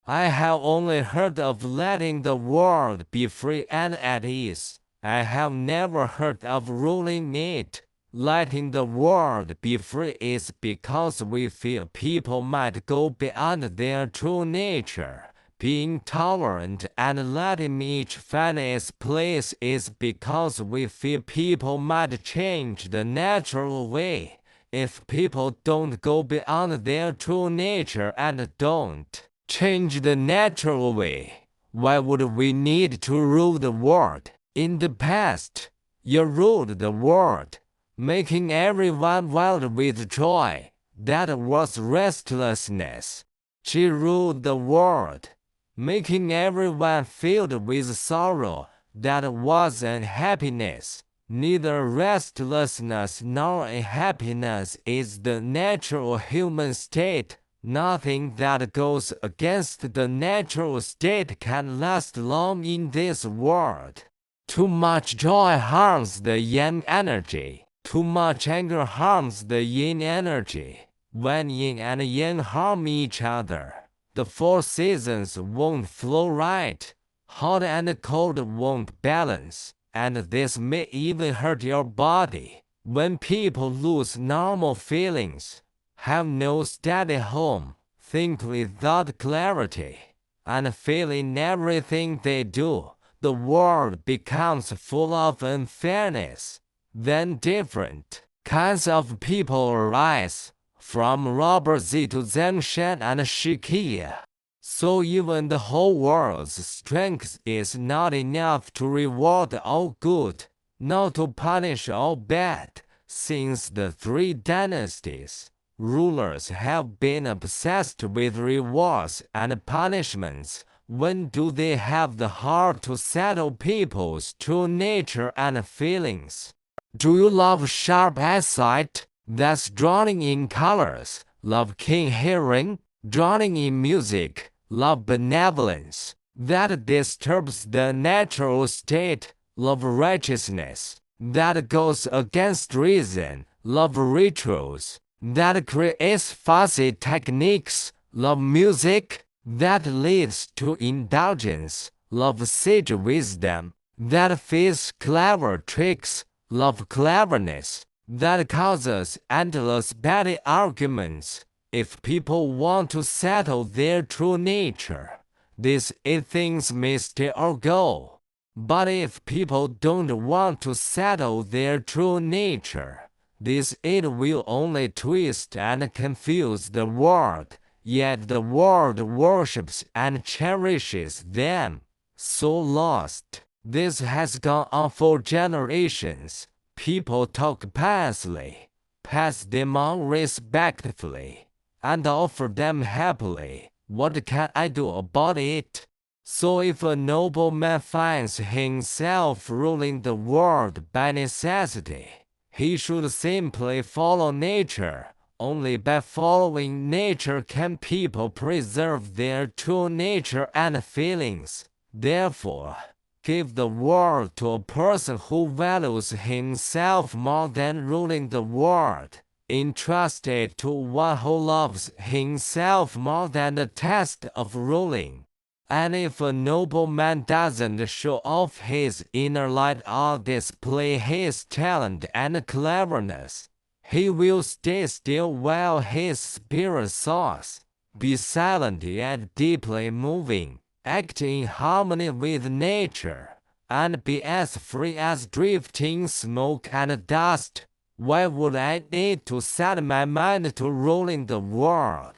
I have only heard of letting the world be free and at ease. I have never heard of ruling it. Letting the world be free is because we fear people might go beyond their true nature. Being tolerant and letting each find its place is because we fear people might change the natural way. If people don't go beyond their true nature and don't change the natural way, why would we need to rule the world? In the past, you ruled the world, making everyone wild with joy. That was restlessness. She ruled the world, making everyone filled with sorrow. That was unhappiness. Neither restlessness nor unhappiness is the natural human state. Nothing that goes against the natural state can last long in this world. Too much joy harms the yang energy. Too much anger harms the yin energy. When yin and yang harm each other, the four seasons won't flow right. Hot and cold won't balance, and this may even hurt your body. When people lose normal feelings, have no steady home, think without clarity, and feel in everything they do, the world becomes full of unfairness. Then different kinds of people arise, from Robert Z to Zhang Shan and Shikia. So even the whole world's strength is not enough to reward all good, nor to punish all bad. Since the three dynasties, rulers have been obsessed with rewards and punishments. When do they have the heart to settle people's true nature and feelings? Do you love sharp eyesight? That's drowning in colors. Love keen hearing? Drowning in music. Love benevolence? That disturbs the natural state. Love righteousness? That goes against reason. Love rituals? That creates fussy techniques. Love music? That leads to indulgence. Love sage wisdom? That feeds clever tricks. Love cleverness? That causes endless petty arguments. If people want to settle their true nature, these 8 things may stay or go. But if people don't want to settle their true nature, these 8 will only twist and confuse the world. Yet the world worships and cherishes them. So lost. This has gone on for generations. People talk piously, pass them on respectfully, and offer them happily. What can I do about it? So if a nobleman finds himself ruling the world by necessity, he should simply follow nature. Only by following nature can people preserve their true nature and feelings. Therefore, give the world to a person who values himself more than ruling the world. Entrust it to one who loves himself more than the task of ruling. And if a nobleman doesn't show off his inner light or display his talent and cleverness, he will stay still while his spirit soars. Be silent yet deeply moving. Act in harmony with nature, and be as free as drifting smoke and dust. Why would I need to set my mind to ruling the world?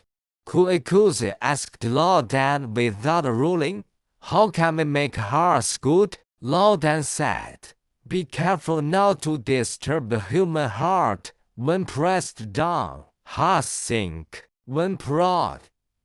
Kuikuzi asked Lao Dan without ruling. How can we make hearts good? Lao Dan said, be careful not to disturb the human heart. When pressed down, hearts sink. When proud,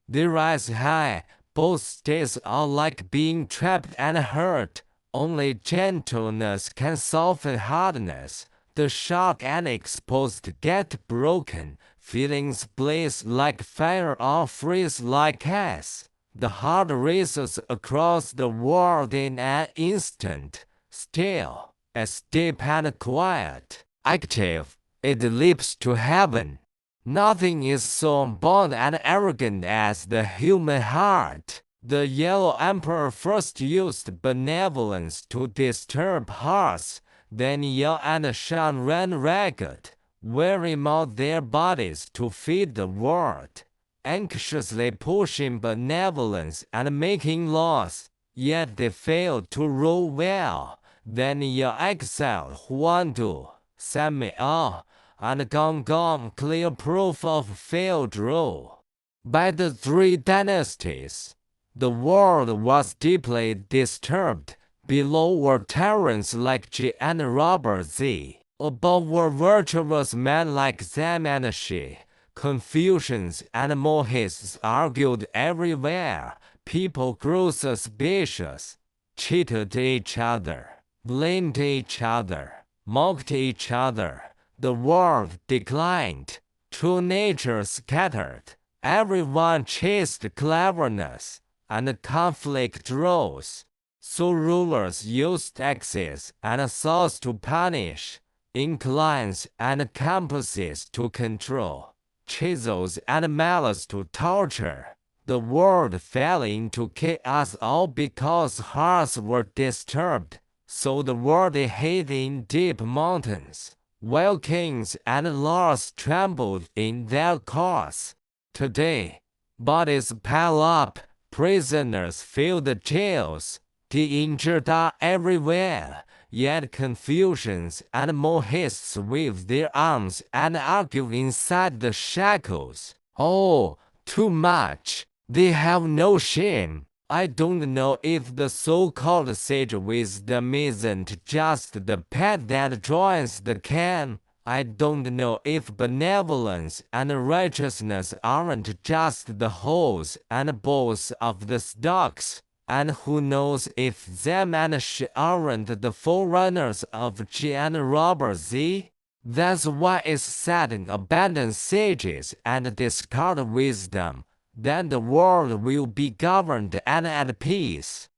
they rise high. Both states are like being trapped and hurt. Only gentleness can soften hardness. The sharp and exposed get broken. Feelings blaze like fire or freeze like ice. The heart races across the world in an instant. Still, as deep and quiet, active, it leaps to heaven. Nothing is so bold and arrogant as the human heart. The Yellow Emperor first used benevolence to disturb hearts, then Yang and Shan ran ragged, wearing out their bodies to feed the world, anxiously pushing benevolence and making laws, yet they failed to rule well. Then Yang exiled Huangdu, Samiao, and Gong, clear proof of failed rule. By the three dynasties, the world was deeply disturbed. Below were tyrants like Ji and Robert Z. Above were virtuous men like Zhang and Shi. Confucians and Mohists argued everywhere. People grew suspicious, cheated each other, blamed each other, mocked each other. The world declined. True nature scattered. Everyone chased cleverness, and conflict rose. So rulers used axes and saws to punish, inclines and compasses to control, chisels and malice to torture. The world fell into chaos all because hearts were disturbed. So the world hid in deep mountains, while kings and lords trembled in their cause. Today, bodies pile up, prisoners fill the jails, the injured are everywhere, yet Confucians and Mohists wave their arms and argue inside the shackles. Oh, too much. They have no shame. I don't know if the so-called sage wisdom isn't just the pet that joins the can. I don't know if benevolence and righteousness aren't just the holes and balls of the stalks. And who knows if them and Shi aren't the forerunners of Ji and Robert Z? That's why it's said abandon sages and discard wisdom. Then the world will be governed and at peace.